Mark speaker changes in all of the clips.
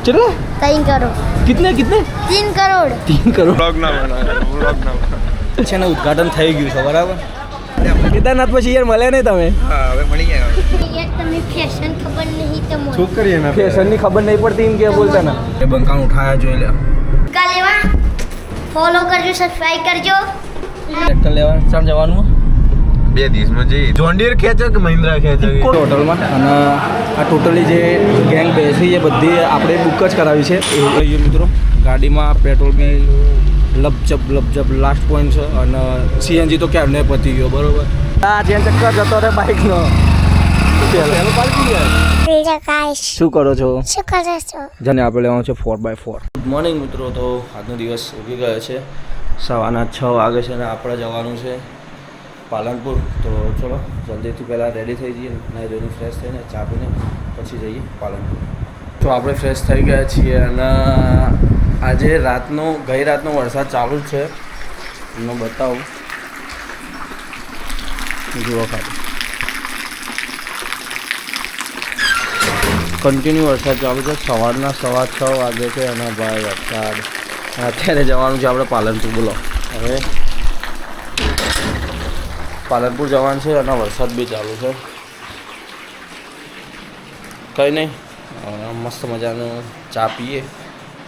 Speaker 1: चलो
Speaker 2: 3 करोड़
Speaker 1: कितने कितने
Speaker 2: 3 करोड़
Speaker 1: 3 करोड़
Speaker 3: વ્લોગ ના બનાવે
Speaker 1: છે ને ઉદ્ઘાટન થઈ ગયું છે બરાબર કેદારનાથ પછી યાર મળે નહીં તમે
Speaker 3: હા હવે મળી ગયા
Speaker 2: यार तुम्हें फैशन खबर नहीं तो मोर
Speaker 3: શું કરીએ ના
Speaker 1: ફેશનની ખબર નહીં પડતી એમ કે બોલતા ના એ બંકાણ ઉઠાયા જોઈ લે
Speaker 2: का लेवा फॉलो करजो सब्सक्राइब करजो
Speaker 1: ટ્રેક્ટર લેવા ચાલ જવાનું
Speaker 3: 2 દિવસમાં જઈએ જોન ડીયર ખેંચો કે મહિન્દ્રા ખેંચો
Speaker 1: હોટલમાં અને આ ટોટલી જે ગેંગ બેસી એ બધી આપણે બુક જ કરાવી છે એવું કહીએ મિત્રો ગાડીમાં પેટ્રોલ બી લપજબ લાસ્ટ પોઈન્ટ છે અને સીએનજી તો ક્યારે નહીં પતી ગયો બરોબર આ જે ચક્કર જતો રહે બાઇકનો શું કરો છો
Speaker 2: શું કરો છો
Speaker 1: જેને આપણે લેવાનું છે 4x4 ગુડ મોર્નિંગ મિત્રો તો આજનો દિવસ ઉગી ગયો છે સવારના 6 વાગે છે અને આપણે જવાનું છે પાલનપુર તો ચલો જલ્દીથી પહેલાં રેડી થઈ જઈએ નાઈ ધોઈને ફ્રેશ થઈને ચા પીને પછી જઈએ પાલનપુર તો આપણે ફ્રેશ થઈ ગયા છીએ અને આજે ગઈ રાતનો વરસાદ ચાલુ જ છે હું બતાવું જુઓ ખાલી કન્ટિન્યુ વરસાદ ચાલુ છે સવારના 6:15 વાગે છે અને ભાઈ વરસાદ અત્યારે જવાનું છે આપણે પાલનપુર બોલો હવે પાલનપુર જવાનું છે અને વરસાદ બી ચાલુ છે કંઈ નહીં મસ્ત મજાનું ચા પીએ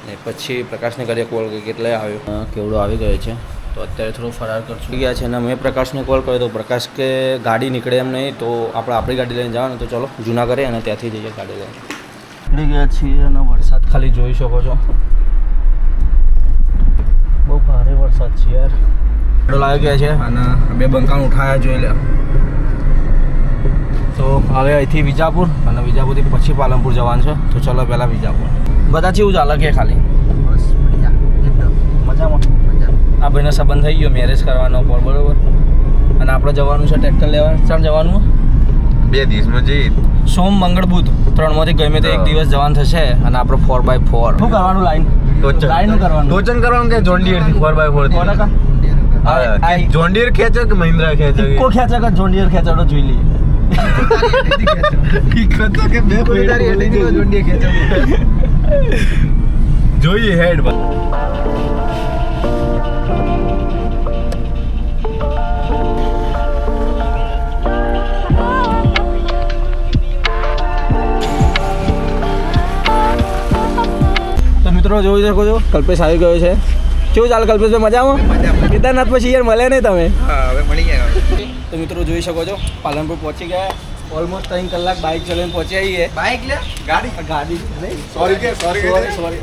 Speaker 1: ને પછી પ્રકાશને કરીએ કોલ કે કેટલે આવ્યો કેવડો આવી ગયો છે તો અત્યારે થોડો ફરાર કરશું ગયા છે અને મેં પ્રકાશને કોલ કર્યો તો પ્રકાશ કે ગાડી નીકળે એમ નહીં તો આપણે આપણી ગાડી લઈને જવાનું તો ચલો જૂના કરીએ અને ત્યાંથી જઈએ ગાડી લઈને નીકળી ગયા છીએ અને વરસાદ ખાલી જોઈ શકો છો બહુ ભારે વરસાદ છે યાર લાવી ગયા છે અને બે બંકાણ ઉઠાયા જોઈ લે તો હવે અહીંથી વિજાપુર અને વિજાપુરથી પછી પાલનપુર જવાનું છે તો ચલો પહેલાં વિજાપુર બધા કેવું ચાલે કે ખાલી મજામાં આ ભાઈનો સંબંધ થઈ ગયો મેરેજ કરવાનો પર બરોબર અને આપણે જવાનું છે ટ્રેક્ટર લેવા ચાલ જવાનું
Speaker 3: 2 દિવસમાં જઈએ
Speaker 1: સોમ મંગળ બુધ 3માંથી ગમે તે એક દિવસ જવાનું થશે અને આપણે 4x4 શું કરવાનું લાઈન કરવાનું
Speaker 3: ટોચન કરવાનું કે જોન ડીયર થી 4x4 જોન ડીયર ખેંચો કે મહિન્દ્રા ખેંચો
Speaker 1: કો ખેંચે કે જોન ડીયર ખેંચાડો જોઈ લઈએ
Speaker 3: જોઈએ હેડ
Speaker 1: તો મિત્રો જોઈ શકો છો કલ્પેશ આવી ગયો છે કેવું ચાલે કલ્પેશભાઈ મજામાં કેદારનાથ પછી યાર મળે નહીં તમે
Speaker 3: હા હવે મળી ગયા
Speaker 1: તો મિત્રો જોઈ શકો છો પાલનપુર પહોંચી ગયા ઓલમોસ્ટ 3 કલાક બાઇક ચલાવીને પહોંચી આવીએ
Speaker 3: બાઇક લે ગાડી
Speaker 1: સોરી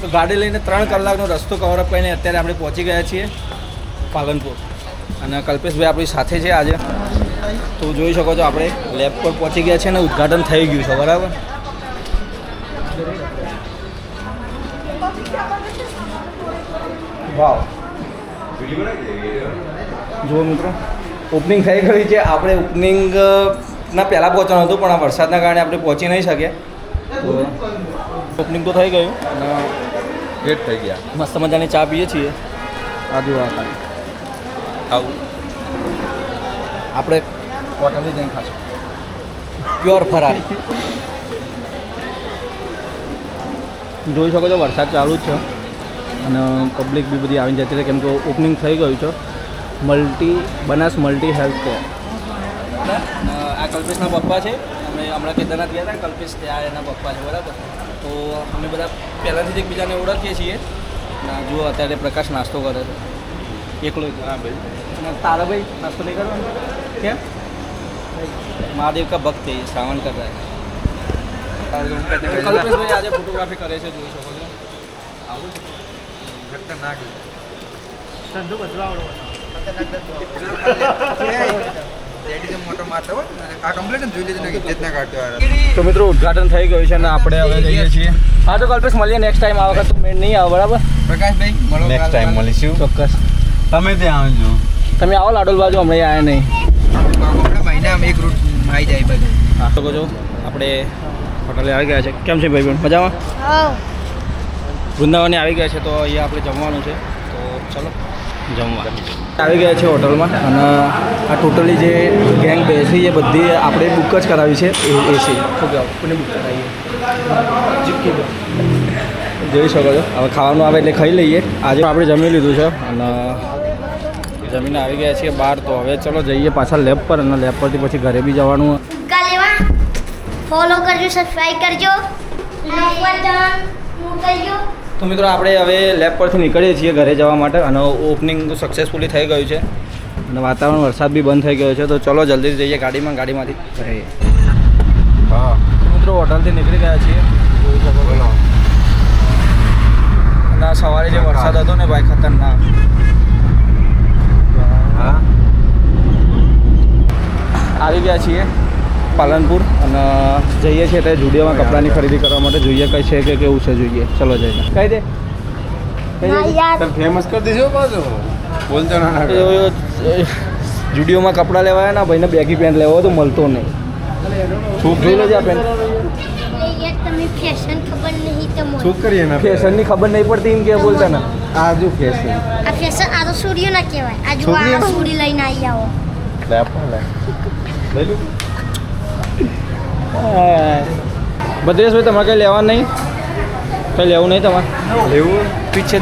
Speaker 1: તો ગાડી લઈને 3 કલાકનો રસ્તો કવરઅપ કરીને અત્યારે આપણે પહોંચી ગયા છીએ પાલનપુર અને કલ્પેશભાઈ આપણી સાથે છે આજે તો જોઈ શકો છો આપણે લેબ પર પહોંચી ગયા છે અને ઉદ્ઘાટન થઈ ગયું છે બરાબર વાવ જુઓ મિત્રો ઓપનિંગ થઈ ગઈ છે આપણે ઓપનિંગના પહેલાં પહોંચવાનું હતું પણ આ વરસાદના કારણે આપણે પહોંચી નહીં શક્યા તો ઓપનિંગ તો થઈ ગયું અને
Speaker 3: લેટ થઈ ગયા
Speaker 1: મસ્ત મજાની ચા પીએ છીએ આ જુઓ ખાલી આવું આપણે હોટલથી જઈને ખાશું પ્યોર ફરારી જોઈ શકો છો વરસાદ ચાલુ જ છે અને પબ્લિક બી બધી આવીને જતી રહે કેમ કે ઓપનિંગ થઈ ગયું છે બનાસ મલ્ટી હેલ્થ કેર આ કલ્પેશના પપ્પા છે અમે હમણાં કેદારનાથ ગયા હતા કલ્પેશ ત્યાં એના પપ્પા છે બરાબર તો અમે બધા પહેલાંથી જ એકબીજાને ઓળખીએ છીએ અને જુઓ અત્યારે પ્રકાશ નાસ્તો કરે છે એકલો હા ભાઈ અને તારા ભાઈ નાસ્તો નહીં કરવાનો કેમ મહાદેવ કા ભક્ત છે શ્રાવણ કરતા કલ્પેશભાઈ આજે ફોટોગ્રાફી કરે છે જોઈ શકો છો આવું ધંધો બદલાવડો તો મિત્રો ઉદ્ઘાટન થઈ ગયું છે અને આપણે હવે જઈએ છીએ હા તો કલ્પેશ મળીએ નેક્સ્ટ ટાઈમ આ વખત મેળ નહીં આવો બરાબર
Speaker 3: પ્રકાશભાઈ મળો નેક્સ્ટ ટાઈમ મળીશું
Speaker 1: ચોક્કસ
Speaker 3: તમે ત્યાં આવજો
Speaker 1: તમે આવો લાડોલ બાજુ હમણાં આવ્યા નહીં
Speaker 3: આપણા મહિનામાં એક રૂટ આવી જાય બાજુ
Speaker 1: હા તો કહો આપણે હોટલે આવી ગયા છે કેમ છે ભાઈ મજામાં વૃંદાવને આવી ગયા છે તો અહીંયા આપણે જમવાનું છે તો ચલો જમવા આવી ગયા છે હોટલમાં અને આ ટોટલી જે ગેંગ બેસી એ બધી આપણે બુક જ કરાવી છે એસી શું કહેવાય કોને બુક કરાવીએ જીપકી જોઈ શકો છો. હવે ખાવાનું આવે એટલે ખાઈ લઈએ. આજે આપણે જમી લીધું છે અને જમીને આવી ગયા છીએ બહાર. તો હવે ચલો જઈએ પાછા લેબ પર અને લેબ પરથી પછી ઘરે બી જવાનું.
Speaker 2: કાલેવા ફોલો કરજો, સબસ્ક્રાઇબ કરજો, કરજો.
Speaker 1: તો મિત્રો આપણે હવે લેબ પરથી નીકળીએ છીએ ઘરે જવા માટે અને ઓપનિંગ સક્સેસફુલી થઈ ગયું છે અને વાતાવરણ વરસાદ બી બંધ થઈ ગયો છે. તો ચલો જલ્દી જઈએ ગાડીમાંથી ઘરે.
Speaker 3: હા
Speaker 1: મિત્રો હોટલથી નીકળી ગયા છીએ, જોઈ શકો છો. અને સવારે જે વરસાદ હતો ને ભાઈ ખતરનાક.
Speaker 3: હા
Speaker 1: આવી ગયા છીએ પાલનપુર અને જઈએ છીએ ત્યાં જુડિયોમાં કપડાની ખરીદી કરવા માટે. જોઈએ કઈ છે કે કેવું છે, જોઈએ. ચલો જઈએ. કઈ દે
Speaker 3: ફેમસ કરી દેજો પાછો બોલતો ના
Speaker 1: જુડિયોમાં કપડાં લેવાયા ના ભાઈને બેગી પેન્ટ લેવો તો મળતો નહીં. જોઈ લેજે આ પેન્ટ.
Speaker 2: તમે ફેશન ખબર નહીં તમને.
Speaker 3: શું કરીએ ના
Speaker 1: ફેશનની ખબર નહીં પડતી એમ કે બોલતા ને.
Speaker 3: આ જો ફેશન
Speaker 2: આ ફેશન આ તો સૂર્ય ના કહેવાય. આ જો આ સૂર્ય લઈને આવી આવો.
Speaker 1: ભદ્રેશભાઈ તમારે કંઈ લેવાનું નહીં? કંઈ લેવું નહીં તમારે?
Speaker 3: લેવું
Speaker 1: પીછે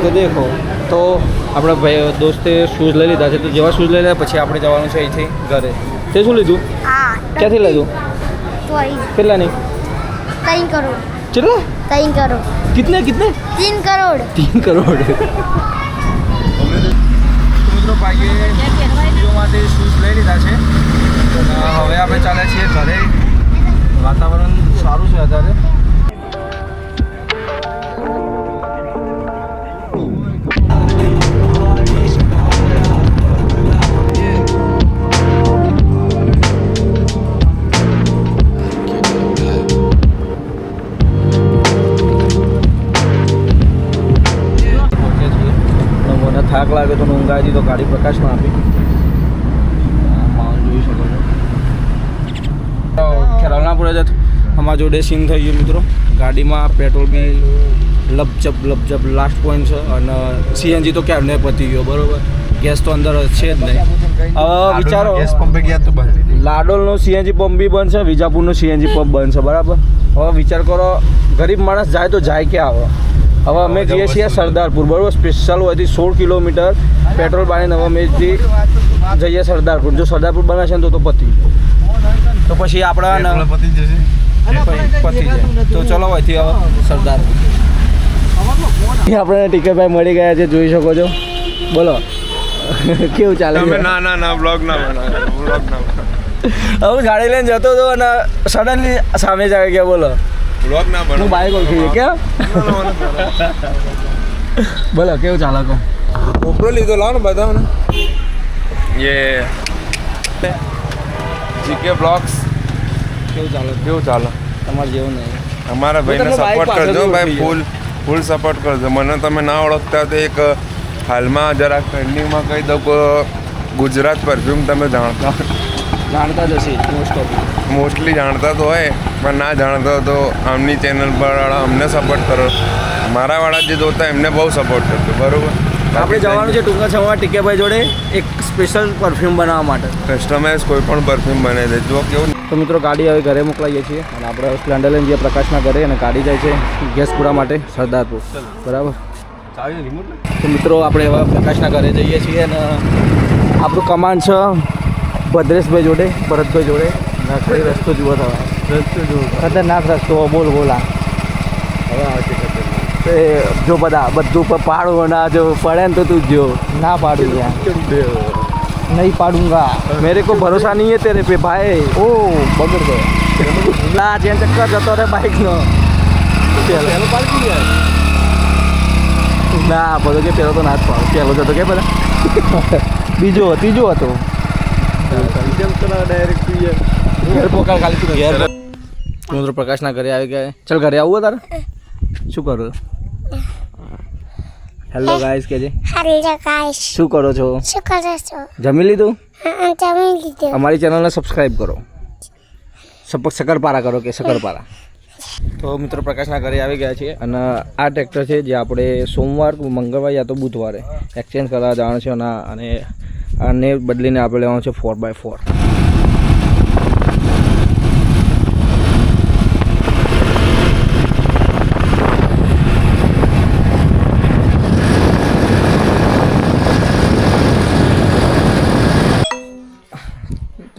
Speaker 1: તો દેખો. તો આપણા ભાઈ દોસ્તે શૂઝ લઈ લીધા છે. તો જેવા શૂઝ લઈ લીધા પછી આપણે જવાનું છે અહીંથી ઘરે. તે શું લીધું?
Speaker 2: આ
Speaker 1: ક્યાંથી લીધું?
Speaker 2: તો અહીં
Speaker 1: કેટલા નહીં?
Speaker 2: 3 કરોડ.
Speaker 1: કેટલા?
Speaker 2: 3 કરોડ.
Speaker 1: કિતને
Speaker 2: 3 કરોડ.
Speaker 1: 3 કરોડ. મિત્રો ભાઈએ વિડીયો માટે શૂઝ લઈ લીધા છે. હવે આપણે ચાલે છીએ ઘરે. વાતાવરણ સારું છે અત્યારે. મને થાક લાગે તો ઊંઘ આવી તો ગાડી પ્રકાશમાં આપી. જોઈ શકો છો ખેરાલનાપુરા જ અમારા જોડે સીન થઈ ગયું મિત્રો. ગાડીમાં પેટ્રોલ બી લપચપ લાસ્ટ પોઈન્ટ છે અને સીએનજી તો ક્યારને પતી ગયો. બરોબર, ગેસ તો અંદર છે જ નહીં. હવે વિચારો,
Speaker 3: ગેસ પંપે ગયા તો બંધ.
Speaker 1: લાડોલનો સીએનજી પંપ બી બંધ છે, વિજાપુરનો સીએનજી પંપ બંધ છે. બરાબર, હવે વિચાર કરો ગરીબ માણસ જાય તો જાય ક્યાં? હવે અમે જઈએ છીએ સરદારપુર. બરાબર, સ્પેશિયલ હોયથી 16 કિલોમીટર પેટ્રોલ બાળીને હવે અમે જઈએ સરદારપુર. જો સરદારપુર બને છે ને તો પતી ગયું. તો પછી આપણા
Speaker 3: પતી જશે.
Speaker 1: પતી જાય. તો ચલો અહીંથી હવે સરદારપુર. આપણે ટીકરભાઈ મળી ગયા છે, જોઈ શકો છો. બોલો કેવું ચાલે છે?
Speaker 3: ના બ્લોગ ના
Speaker 1: હવે ગાડી લઈને જતો હતો અને સડનલી સામે જ આવી ગયા. બોલો
Speaker 3: બ્લોગ ના
Speaker 1: હું બાઈક ઓળખી ક્યાં? બોલો કેવું ચાલે? કહો.
Speaker 3: ઉપરો લીધો લાવ ને બતાવો ને. યે જીકે બ્લોગ્સ.
Speaker 1: કેવું ચાલે? તમારે જેવું નહીં.
Speaker 3: અમારા ભાઈને
Speaker 1: તમને bike
Speaker 3: સપોર્ટ કરજો
Speaker 1: પાછળ
Speaker 3: ભાઈ,
Speaker 1: જોઈ
Speaker 3: ફૂલ સપોર્ટ કરજો. મને તમે ના ઓળખતા તો એક હાલમાં જરાક ટ્રેન્ડિંગમાં કહી દઉં કે ગુજરાત પરફ્યુમ તમે જાણતા
Speaker 1: જાણતા જ હશે
Speaker 3: મોસ્ટલી જાણતા તો હોય, પણ ના જાણતા તો આમની ચેનલ પર અમને સપોર્ટ કરો. મારાવાળા જે જોતા એમને બહુ સપોર્ટ કરજો. બરાબર,
Speaker 1: આપણે જવાનું છે ટૂંકા સમયમાં ટીકેભાઈ જોડે એક સ્પેશિયલ પરફ્યુમ બનાવવા માટે.
Speaker 3: કસ્ટમાઇઝ કોઈ પણ પરફ્યુમ બનાવી દેજો. કેવું
Speaker 1: તો મિત્રો ગાડી હવે ઘરે મોકલાવીએ છીએ અને આપણે સ્પ્લેન્ડર લઈને જઈએ પ્રકાશના ઘરે અને ગાડી જાય છે ગેસપુરા માટે સરદારપુર. બરાબર, તો મિત્રો આપણે હવે પ્રકાશના ઘરે જઈએ છીએ અને આપણું કમાન્ડ છે ભદ્રેશભાઈ જોડે, ભરતભાઈ જોડે. કઈ રસ્તો જુઓ થવા? ખતરનાક રસ્તો. બોલા
Speaker 3: હવે આવશે
Speaker 1: તે જો બધું પાડું ના જો પડે ને તો તું જો ના પાડું યાર, નહીં પાડूंगा. मेरे को भरोसा नहीं है तेरे पे भाई. ओ बगड़ गए ના જેમ ચક્કર જતો રે બાઇકનો. ના બધો કે પેલો તો ના જ પાડો. પેલો જતો કે બધા ત્રીજો હતો. મિત્રો પ્રકાશના ઘરે આવી ગયા. ચાલ ઘરે આવું તારે શું કરું? હેલો ગાઈસ કે છે.
Speaker 2: Hello guys.
Speaker 1: શું કરો છો?
Speaker 2: શું કરો છો?
Speaker 1: જમી લીધું?
Speaker 2: જમી લીધું.
Speaker 1: અમારી ચેનલને સબસ્ક્રાઈબ કરો. શકરપારા કરો કે શકરપારા. તો મિત્રો પ્રકાશના ઘરે આવી ગયા છીએ અને આ ટ્રેક્ટર છે જે આપણે સોમવાર મંગળવાર યા તો બુધવારે એક્સચેન્જ કરવા જવાનું છે અને આને બદલીને આપણે લેવાનું છે 4x4.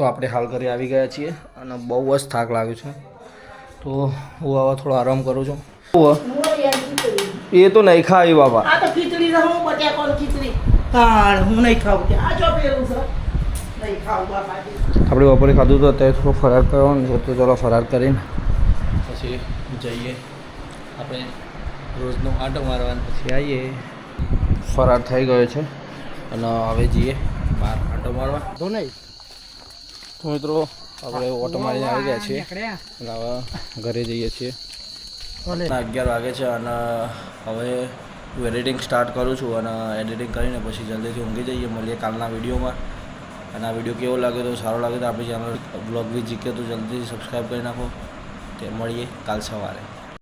Speaker 1: તો આપણે હાલ ઘરે આવી ગયા છીએ અને બહુ જ થાક લાગ્યો છે, તો હું હવે થોડો આરામ કરું છું. એ તો નહીં ખાવી બાબા.
Speaker 4: આ તો ખીચડી છે, હું બટાકાની ખીચડી. હા, હું નહીં ખાવું કે આ જો પેલું છે. નહીં ખાવું બાપાજી.
Speaker 1: આપણે બપોરે ખાધું તો અત્યારે થોડો ફરાર કરવાનો છે, તો ચલો ફરાર કરીને પછી જઈએ આપણે રોજનો આંટો મારવાનો, પછી આવીએ. ફરાર થઈ ગયો છે અને હવે જઈએ બહાર આંટો મારવા. તો નહીં તો મિત્રો આપણે ઓટો મારીને આવી ગયા છીએ અને હવે ઘરે જઈએ છીએ. 11 વાગે છે અને હવે હું એડિટિંગ સ્ટાર્ટ કરું છું અને એડિટિંગ કરીને પછી જલ્દીથી ઊંઘી જઈએ. મળીએ કાલના વિડીયોમાં. અને આ વિડીયો કેવો લાગે તો સારો લાગે તો આપણી ચેનલ બ્લોગ વિથ જીકે તો જલ્દીથી સબસ્ક્રાઈબ કરી નાખો. તે મળીએ કાલ સવારે.